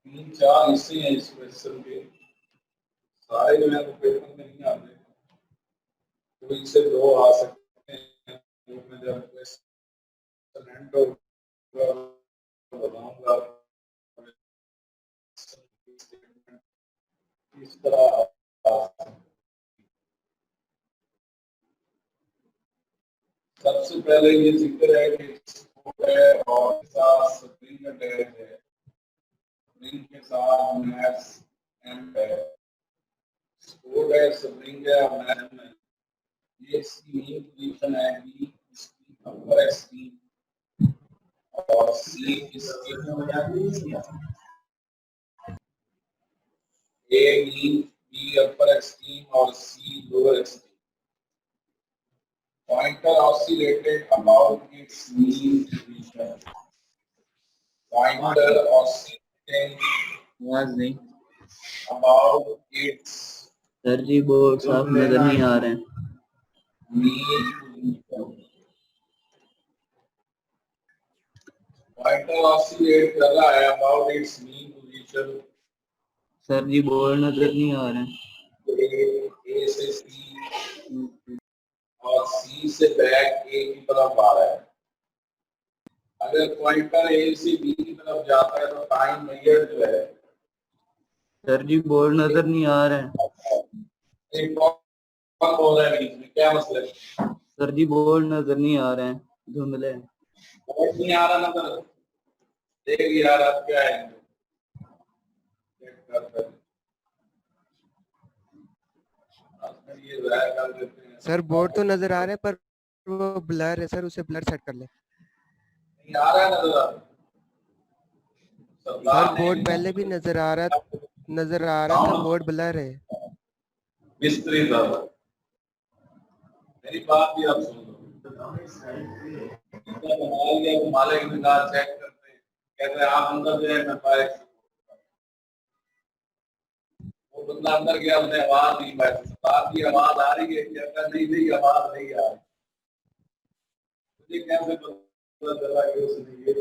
तीन चार हिस्से हैं इस क्वेश्चन के, सारे जो है वो पेपर में नहीं आते, कोई से दो आ सकते हैं। तो मैं जब क्वेश्चन एंड होगा बताऊंगा इस तरह। सबसे पहले ये जिक्र है कि स्पोर्ट है और साथ स्प्रिंग अटैच है, स्प्रिंग के साथ मैथ्स एंड है, स्पोर्ट है, स्प्रिंग है और मैथ्स है। ये इसकी मेन पोजीशन है बी इसकी अपर एक्सट्रीम और सी इसकी A mean, B upper extreme और C lower extreme. Pointer oscillated about its mean position. Pointer oscillating आवाज नहीं about its sir ji, board साफ नजर नहीं आ रहे हैं। mean position. Pointer oscillate कर रहा है about its mean position. Sir ji, board नजर नहीं आ रहे हैं। ए से सी और सी से बैक ए की तरफ आ रहा है। अगर पॉइंटर ए से बी की तरफ जाता है तो टाइम मेजर जो है, सर जी, बोर्ड नजर नहीं आ रहे हैं। एक कौन बोल रहा है बीच में, क्या मसला है? सर जी, बोर्ड नजर नहीं आ रहे हैं, धुंधले। बोर्ड नहीं आ रहा नजर, देख यार अब क्या है, ये ज़ाहिर कर देते हैं। सर बोर्ड तो नजर आ रहा है पर वो ब्लर है सर, उसे ब्लर सेट कर ले। नहीं आ रहा है नजर, सर बोर्ड पहले भी नजर आ रहा था, बोर्ड ब्लर है। मिस्त्री साहब मेरी बात भी आप सुन लो, मालिक ने कहा चेक करते हैं, कहते हैं आप अंदर जो है मैं बाइक, वो बंदा अंदर गया, उसने आवाज दी, बात की आवाज आ रही है क्या? नहीं नहीं आवाज नहीं आ रही। मुझे कैसे पता चला कि उसने ये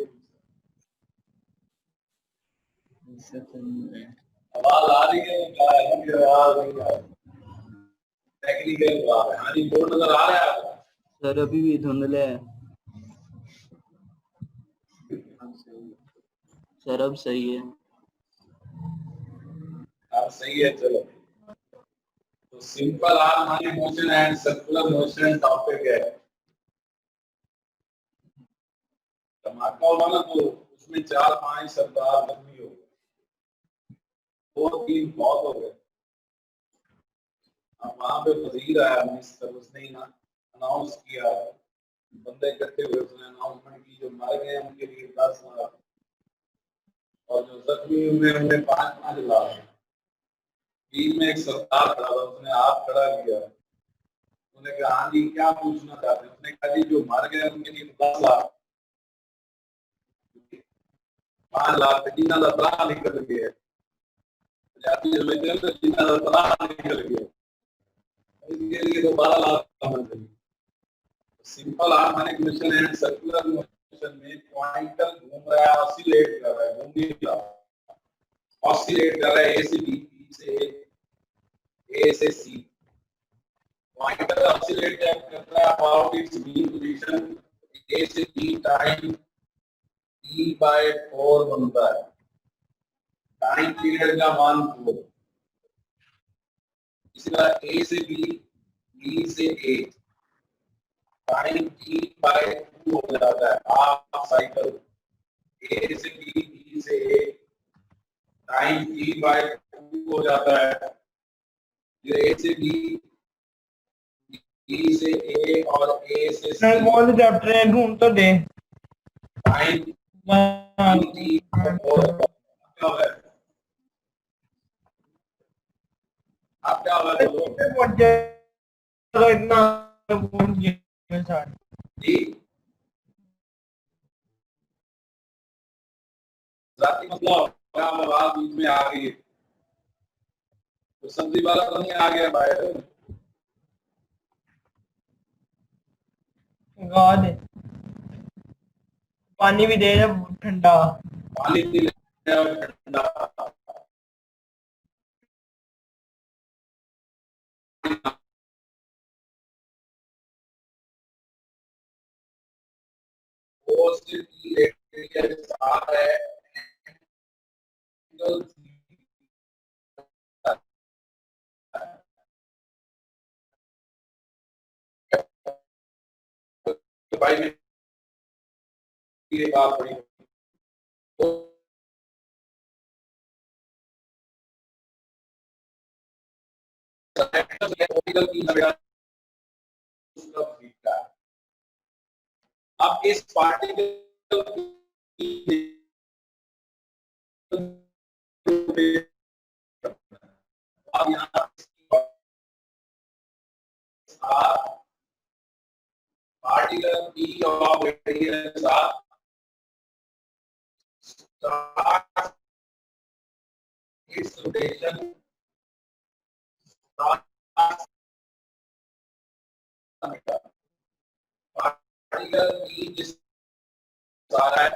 आवाज आ रही है क्या? आवाज नहीं आ रही, टेक्निकल बात है। हाँ जी, बोर्ड नजर आ रहा है सर अभी भी धुंधले है। सर अब सही है। अब सही है, चलो। तो simple harmonic motion and circular motion topic है। धमाका होगा ना तो उसमें 4-5 सरदार जख्मी हो गए, 2-3 बहुत हो गए। अब वहां पे वजीर आया मिनिस्टर, उसने ही ना अनाउंस किया, बंदे इकट्ठे हुए, उसने अनाउंसमेंट की जो मर गए उनके लिए 10 लाख और जो जख्मी हुए उन्हें 5-5 लाख। बीच में एक सरदार खड़ा था, उसने हाथ खड़ा किया, उन्होंने कहा हाँ जी क्या पूछना चाहते हैं? उसने कहा जी जो मर गए उनके लिए 10 लाख, 5 लाख जिन्ना का तला निकल गया, जिन्ना का तला निकल गया, इसके लिए तो 12 लाख होना चाहिए। Simple harmonic motion and circular motion में पॉइंटर घूम रहा है, ऑसिलेट कर रहा है, घूमने का ऑसिलेट कर रहा है ए से बी, बी से ए से सी। पॉइंटर ऑसिलेट कर रहा है अबाउट इट्स मीन पोजीशन, ए से बी टाइम E/4 बनता है, टाइम पीरियड का मान 4। इसी तरह ए से बी, बी से ए, टाइम T/2 हो जाता है, हाफ साइकिल। ए से बी, बी से ए, टाइम T/2 हो जाता है। फिर ए से बी, बी से ए और ए से सी, कौन सा चैप्टर है ढूंढ तो दे। टाइम T/4 क्या है? आप क्या वाला तो इतना जी जाति मतलब क्या आवाज बीच में आ गई, तो सब्जी वाला तो नहीं आ गया बाहर, गा दे, पानी भी दे ठंडा, पानी पी ले और ठंडा। O से P रेडियस r है, एंगल भाई में ये बात बड़ी तो ऑप्टिकल की नजरिया उसका बीटा है। अब इस पार्टिकल की अब यहाँ particle P of radius r starts its rotation particle P जिस आ रहा है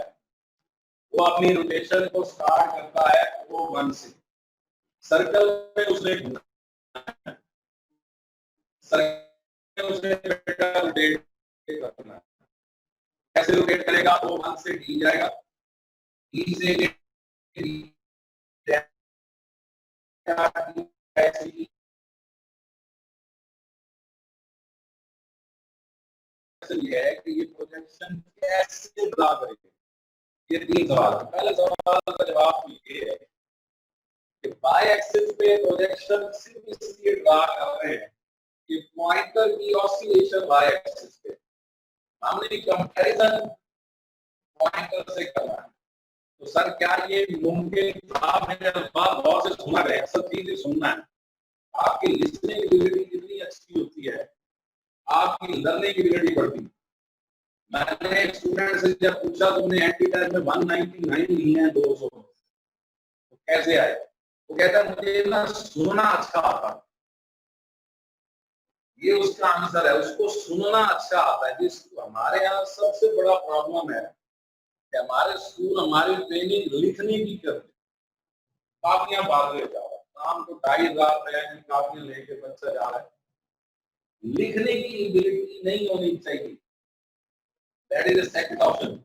वो अपनी रोटेशन को स्टार्ट करता है वो 1 से सर्कल में उसने रोटेट करना है। कैसे रोटेट करेगा वो 1 से डी जाएगा, डी से ये है कि ये प्रोजेक्शन कैसे ड्रा करेंगे। ये 3 सवाल है। पहले सवाल का जवाब ये है कि बाय एक्सिस पे प्रोजेक्शन सिर्फ इसलिए ड्रा कर रहे हैं कि पॉइंटर की ऑसिलेशन बाय एक्सिस पे हमने कंपैरिजन पॉइंटर से करना है। तो सर क्या ये मुमकिन था? मैंने बात बहुत से सुना है, सब चीजें सुनना है। आपकी लिसनिंग एबिलिटी कितनी अच्छी होती है, आपकी लर्निंग एबिलिटी बढ़ती है। मैंने एक स्टूडेंट से जब पूछा तुमने एंटी टेस्ट में 199 ली है 200 तो कैसे आए? वो कहता मुझे ना सुनना अच्छा आता। ये उसका आंसर है, उसको सुनना अच्छा आता है। जिसको हमारे यहाँ सबसे बड़ा प्रॉब्लम है कि हमारे स्कूल हमारी ट्रेनिंग लिखने की करते, काफियां बात ले जा रहा है, शाम को 2:30 रात है काफियां लेके बच्चा जा रहा है। लिखने की एबिलिटी नहीं होनी चाहिए। That is the second option.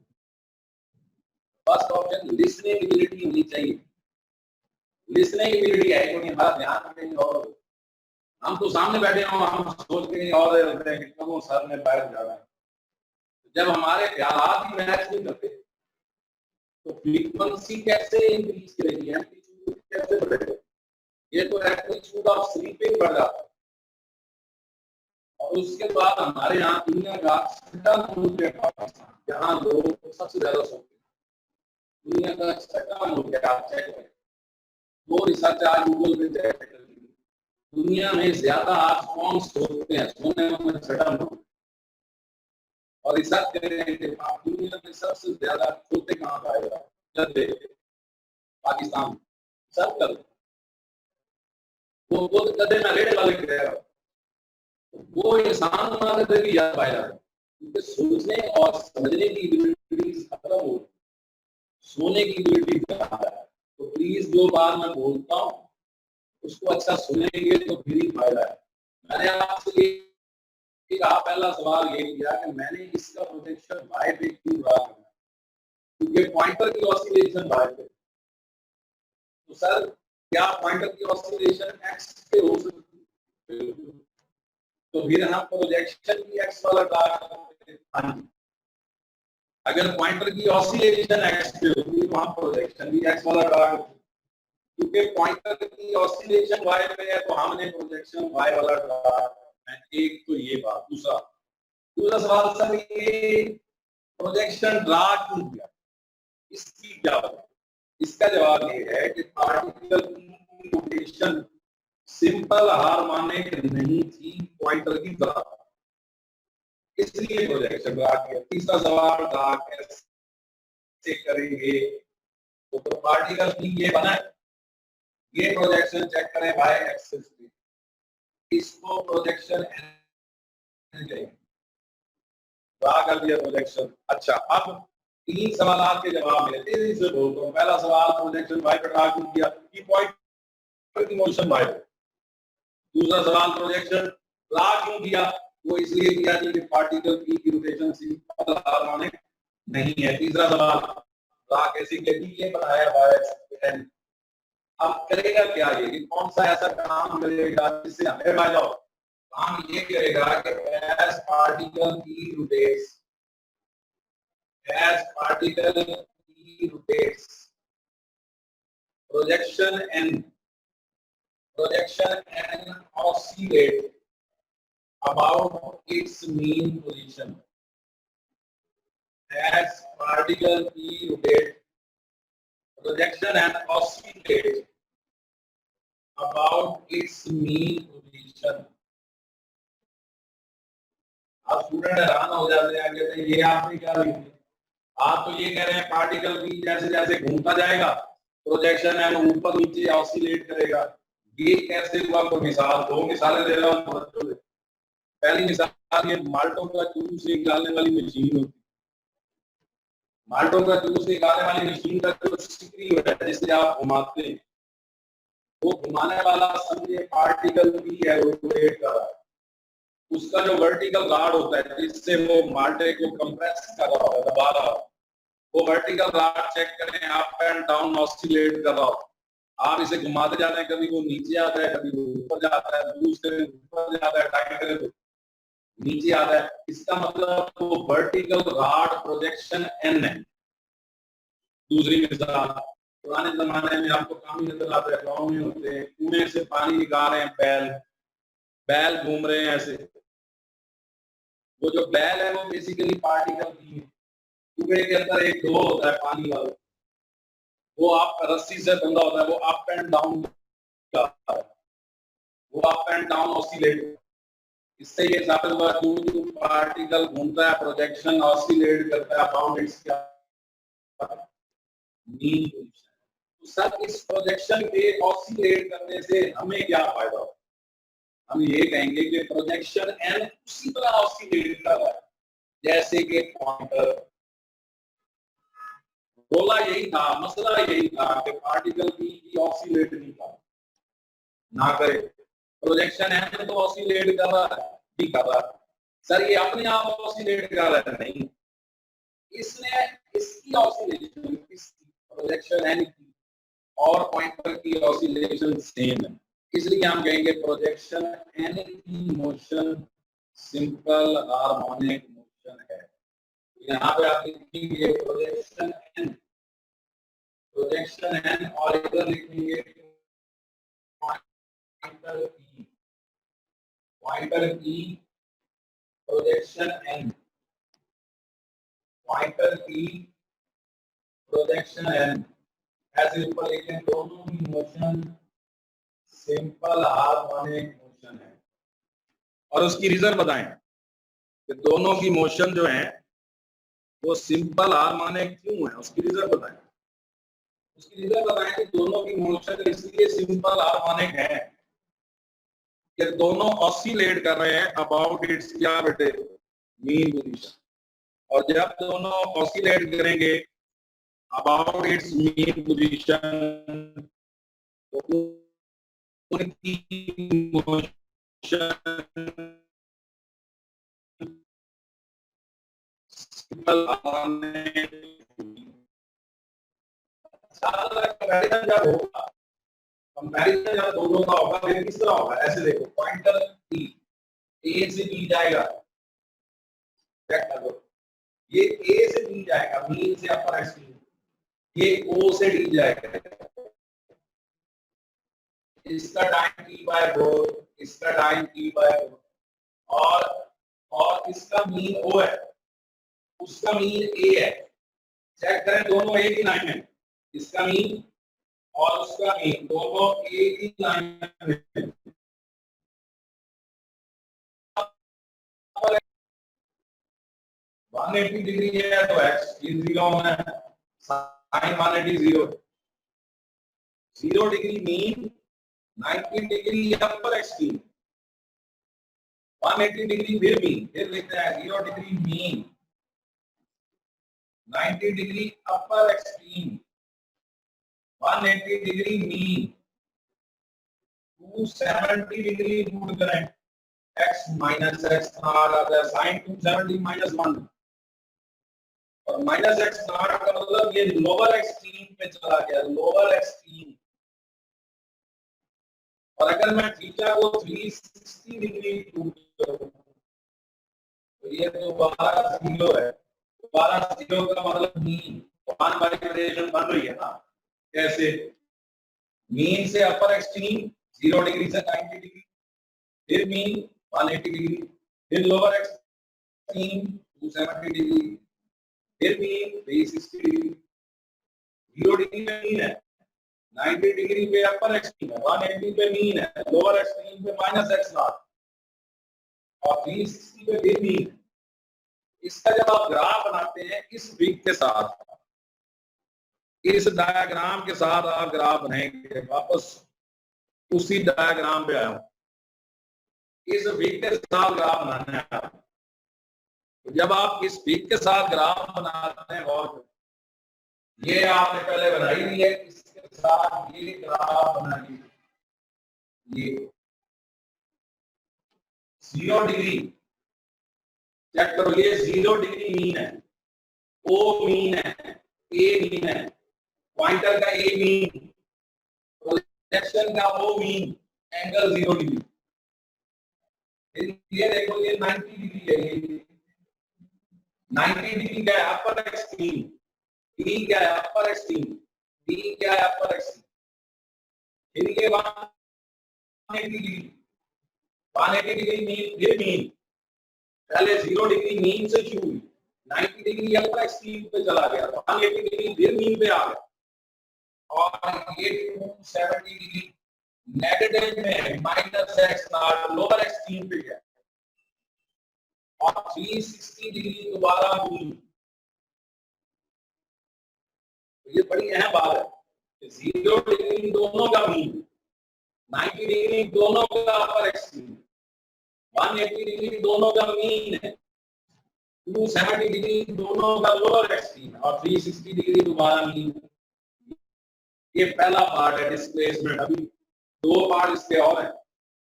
First option, listening ability होनी चाहिए। Listening ability है क्योंकि हमारा ध्यान कहीं और, हम तो सामने बैठे हो, हम सोच के और रहते हैं कि कब सर ने बैठ जाना है। जब हमारे ख्यालात ही मैच नहीं करते तो फ्रीक्वेंसी कैसे इंक्रीज करेगी, एम्पलीट्यूड कैसे बढ़ेगा? ये तो एम्पलीट्यूड ऑफ स्लीपिंग बढ़ जाता है। और उसके बाद हमारे यहाँ दुनिया का छठा मुल्क है पाकिस्तान, जहाँ लोग सबसे ज्यादा सोते हैं। दुनिया का छठा मुल्क है, आप चेक करें, वो रिसर्च आज गूगल पे चेक करें। दुनिया में ज्यादा आज कौन सोते हैं, सोने में छठा मुल्क। और रिसर्च करें कि दुनिया में सबसे ज्यादा सोते कहाँ पाए जाते? पाकिस्तान। सब कर वो कदे ना रेड़े वाले कह रहा, वो इंसान हमारे भी याद पाया जाता है क्योंकि सोचने और समझने की एबिलिटी खत्म हो, सोने की एबिलिटी ज्यादा है। तो प्लीज जो बात मैं बोलता हूँ उसको अच्छा सुनेंगे तो फिर ही फायदा है। मैंने आपसे ये कहा, पहला सवाल ये किया कि मैंने इसका प्रोजेक्शन वाई पे क्यों ड्रा करना है, क्योंकि पॉइंटर की ऑसिलेशन वाई पे। तो सर क्या पॉइंटर की ऑसिलेशन एक्स पे हो सकती है? तो फिर हम प्रोजेक्शन की एक्स वाला ड्रा करते हैं। अगर पॉइंटर की ऑसिलेशन एक्स पे होती तो हम प्रोजेक्शन भी एक्स वाला ड्रा करते। क्योंकि पॉइंटर की ऑसिलेशन वाई पे है तो हमने प्रोजेक्शन वाई वाला ड्रा। एक तो ये बात। दूसरा सवाल सर, ये प्रोजेक्शन ड्रा क्यों किया, इसकी क्या वजह? इसका जवाब ये है कि पार्टिकल की रोटेशन सिंपल हार्मोनिक नहीं थी पॉइंटर की तरह, इसलिए प्रोजेक्शन ड्रा किया। तीसरा सवाल ड्रा कैसे करेंगे? तो पार्टिकल की ये बना, ये प्रोजेक्शन चेक करें बाय एक्सिस पे, इसको प्रोजेक्शन ड्रा कर दिया प्रोजेक्शन। अच्छा, अब 3 सवाल के जवाब मिले, तेजी से बोलता हूं। पहला सवाल प्रोजेक्शन वाई पे ड्रा क्यों किया, की पॉइंट की मोशन वाई पे। दूसरा सवाल प्रोजेक्शन ड्रा क्यों किया, वो इसलिए किया कि पार्टिकल की रोटेशन सिंपल हार्मोनिक नहीं है। तीसरा सवाल, राग ऐसी गति ये बनाया हुआ है, अब करेगा क्या ये कौन सा ऐसा काम करेगा जिससे हमें फायदा हो? काम ये करेगा कि as particle E rotates, as particle E rotates, projection n oscillate about its mean position. As particle E rotate, projection n oscillate about its mean position. आप स्टूडेंट हैरान हो जाते हैं, कहते हैं ये आपने क्या लिख दिया? आप तो ये कह रहे हैं पार्टिकल भी जैसे जैसे घूमता जाएगा प्रोजेक्शन है ऊपर नीचे ऑसिलेट करेगा। ये कैसे हुआ? कोई मिसाल, दो मिसालें दे रहा हूँ बच्चों से। पहली मिसाल, ये माल्टो का जूस निकालने वाली मशीन होती है। माल्टो का जूस निकालने वाली मशीन का जो स्क्रू है जिसे आप घुमाते हैं, वो घुमाने वाला समझे पार्टिकल भी है, रोटेट कर रहा है। उसका जो वर्टिकल रॉड होता है जिससे वो माल्टे को कंप्रेस कर रहा है, दबा रहा है, वो वर्टिकल रॉड चेक करें, अप एंड डाउन ऑसिलेट कर रहा हो। आप इसे घुमाते जाते हैं, कभी वो नीचे आता है, कभी वो ऊपर जाता है, दूसरे ऊपर जाता है, टाइम करे तो नीचे आता है। इसका मतलब वो वर्टिकल रॉड प्रोजेक्शन एन है। दूसरी मिसाल, पुराने जमाने में आपको काम ही नजर आता है, गाँव में होते हैं, कुएं से पानी निकाल रहे हैं, बैल बैल घूम रहे हैं ऐसे। वो जो बैल है वो बेसिकली पार्टिकल नहीं है। कुएं के अंदर एक डोर होता है पानी वाला, वो आप रस्सी से बंधा होता है, वो अप एंड डाउन जाता है, वो अप एंड डाउन ऑसिलेट। इससे ये साबित हुआ जो पार्टिकल घूमता है प्रोजेक्शन ऑसिलेट करता है अबाउट इट्स मीन पोजीशन। तो सर इस प्रोजेक्शन के ऑसिलेट करने से हमें क्या फायदा होगा? हम ये कहेंगे कि प्रोजेक्शन एन उसी तरह ऑसिलेट कर रहा है जैसे कि पॉइंटर। बोला यही था, मसला यही था कि पार्टिकल की ऑसिलेट नहीं कर ना करे, प्रोजेक्शन एन तो ऑसिलेट कर रहा है, भी कर रहा है। सर ये अपने आप ऑसिलेट कर रहा है? नहीं, इसने इसकी ऑसिलेशन, इस प्रोजेक्शन एन की और पॉइंटर की ऑसिलेशन सेम है, इसलिए हम कहेंगे प्रोजेक्शन एन की मोशन सिंपल हार्मोनिक मोशन है। यहाँ पे आप लिखेंगे प्रोजेक्शन एन और इधर लिखेंगे पॉइंटर की प्रोजेक्शन एन, पॉइंटर की प्रोजेक्शन एन। ऐसे ऊपर लिखें दोनों की मोशन सिंपल हार्मोनिक मोशन है। और उसकी रीजन बताएं कि दोनों की मोशन जो है वो सिंपल हार्मोनिक क्यों है, उसकी रीजन बताएं। उसकी रीजन बताएं कि दोनों की मोशन इसलिए सिंपल हार्मोनिक है कि दोनों ऑसिलेट कर रहे हैं अबाउट इट्स क्या बेटे मीन पोजीशन। और जब दोनों ऑसिलेट करेंगे अबाउट इट्स मीन पोजीशन तो उनकी मोशन सिंपल हार्मोनिक। कंपैरिजन जब होगा, कंपैरिजन जब दोनों का होगा फिर किस तरह होगा? ऐसे देखो, पॉइंटर ए से बी जाएगा, चेक कर लो, ये ए से बी जाएगा, मीन से अपर एक्सट्रीम, ये ओ से डी जाएगा, इसका टाइम टी बाय 4, इसका टाइम टी बाय 4 और इसका मीन ओ है, उसका मीन ए है। चेक करें दोनों एक ही लाइन में, इसका मीन और उसका मीन दोनों एक ही लाइन में। 180 डिग्री है तो एक्स 0 है, sine 180 0 degree mean, 90 degree upper extreme, 180 degree फिर मीन, फिर लिखते हैं 0 degree mean, 90 degree upper extreme, 180 degree mean, 270 degree root करें, x माइनस एक्स आ जाता है साइन 270 माइनस 1 और माइनस एक्स नॉट का मतलब ये लोअर एक्सट्रीम पे चला गया, लोअर एक्सट्रीम। और अगर मैं थीटा को 360 डिग्री करूं तो ये दोबारा 0 है, दोबारा 0 का मतलब मीन वन वाइब्रेशन बन रही है ना। कैसे? मीन से अपर एक्सट्रीम 0 डिग्री से 90 डिग्री, फिर मीन 180 डिग्री, फिर लोअर एक्सट्रीम 270 डिग्री, फिर मीन 360 डिग्री। 0 डिग्री पे मीन है, 90 डिग्री पे अपर एक्सट्रीम है, 180 पे मीन है, लोअर एक्सट्रीम पे माइनस एक्स नॉट और 360 पे फिर मीन। इसका जब आप ग्राफ बनाते हैं इस विग के साथ, इस डायग्राम के साथ आप ग्राफ बनाएंगे, वापस उसी डायग्राम पे आया, इस विग के साथ ग्राफ बनाना है। तो जब आप इस विग के साथ ग्राफ बनाते हैं, और ये आपने पहले बनाई हुई है, इसके साथ ये ग्राफ बनाइए, ये 0 डिग्री चेक करो, ये 0 डिग्री मीन है, ओ मीन है, ए मीन है, पॉइंटर का ए मीन, प्रोजेक्शन का ओ मीन, एंगल 0 डिग्री। ये देखो ये 90 डिग्री है, ये 90 डिग्री क्या है? अपर एक्सट्रीम। डी क्या है? अपर एक्सट्रीम। डी क्या है? अपर एक्सट्रीम। फिर ये 180 डिग्री, 180 डिग्री मीन, फिर मीन, पहले 0 डिग्री मीन से शुरू हुई, 90 डिग्री अपर एक्सट्रीम पे चला गया, 180 डिग्री फिर मीन पे आ गया, और ये 270 डिग्री नेगेटिव में minus x not lower extreme पे गया, और 360 डिग्री दोबारा मीन। तो ये बड़ी अहम बात है, 0 डिग्री दोनों का मीन, 90 डिग्री दोनों का अपर एक्सट्रीम, 180 डिग्री दोनों का मीन है, 270 डिग्री दोनों का लोअर एक्सट्रीम, और 360 डिग्री दोबारा मीन। ये पहला पार्ट है डिस्प्लेसमेंट। अभी 2 पार्ट इसके और हैं,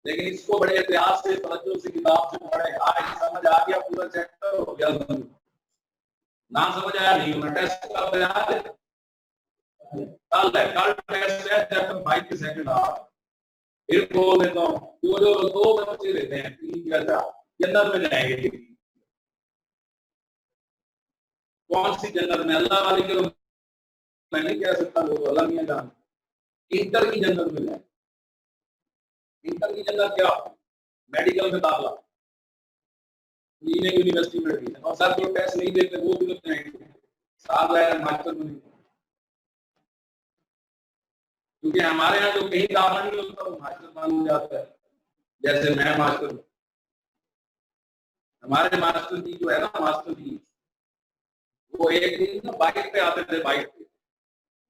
लेकिन इसको बड़े इतिहास से, तवज्जो से किताब से पढ़े, आज समझ आ गया, पूरा चैप्टर हो गया समझ। ना समझ आया नहीं होना, टेस्ट का बयान है, कल है, कल टेस्ट है, चैप्टर 5 के सेकंड हाफ। फिर बोल देता हूँ, जो 2 बच्चे लेते हैं 3 या 4 जन्नत में जाएंगे। कौन सी जन्नत में? अल्लाह वाली जो मैं नहीं कह सकता, वो अल्लाह मियां जान। इंटर की जन्नत में जाए। इंटर की जन्नत क्या? मेडिकल में दाखिला, यूनिवर्सिटी में एडमिशन, और सर जो टेस्ट नहीं देते वो भी तो जाएंगे, साथ आए मास्टर में। क्योंकि हमारे यहाँ जो कहीं दाखिला नहीं होता वो मास्टर मान जाता है, जैसे मैं मास्टर, हमारे मास्टर जी जो है ना, मास्टर जी वो एक दिन ना बाइक पे आते थे, बाइक पे,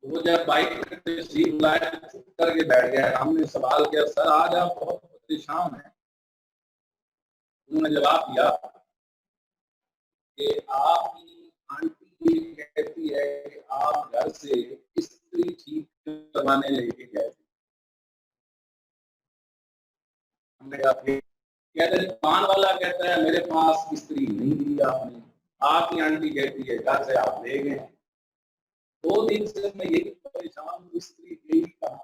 वो जब बाइक पे सीट लाए करके बैठ गया, हमने सवाल किया, सर आज आप बहुत परेशान हैं। उन्होंने जवाब दिया कि आपकी आंटी ये कहती है कि आप घर से स्त्री ठीक करवाने लेके गए थे। हमने कहा फिर? कहते हैं दुकान वाला कहता है मेरे पास स्त्री नहीं दी आपने, आपकी आंटी कहती है घर से आप ले गए। 2 दिन से मैं यही परेशान हूँ, स्त्री यही कहा।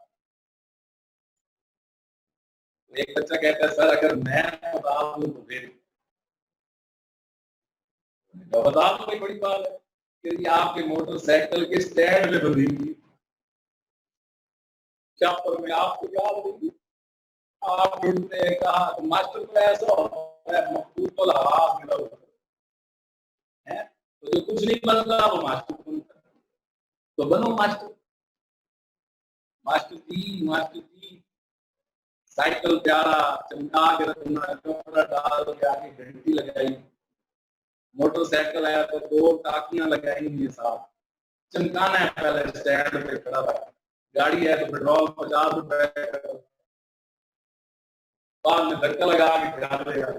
एक बच्चा कहता है सर अगर मैं बता दूं तो फिर बता दो, कोई बड़ी बात है कि आपके मोटरसाइकिल के स्टैंड में बंधी हुई चप्पल में आपको याद होगी, आप ढूंढते कहा, तो मास्टर को ऐसा होता है मकबूल आवाज मिला होता है, तो जो कुछ नहीं बनता वो मास्टर बनता है, तो बनो मास्टर। मास्टर जी साइकिल प्यारा चमका के रखना, कपड़ा डाल के आगे घंटी लगाई, मोटरसाइकिल आया तो 2 टाकियां लगाई, ये साथ चमकाना है, पहले स्टैंड पे खड़ा था, गाड़ी है तो पेट्रोल 50 रुपए, बाद में धक्का लगा के खड़ा देगा।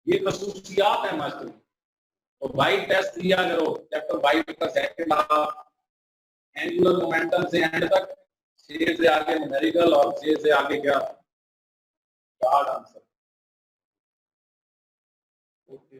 ये खसूसियात है मास्टर। तो बाइक टेस्ट दिया करो, चैप्टर 22 का सेकंड हाफ, एंगुलर मोमेंटम से एंड तक, 6 से आगे न्यूमेरिकल, और 6 से आगे क्या? आंसर। ओके।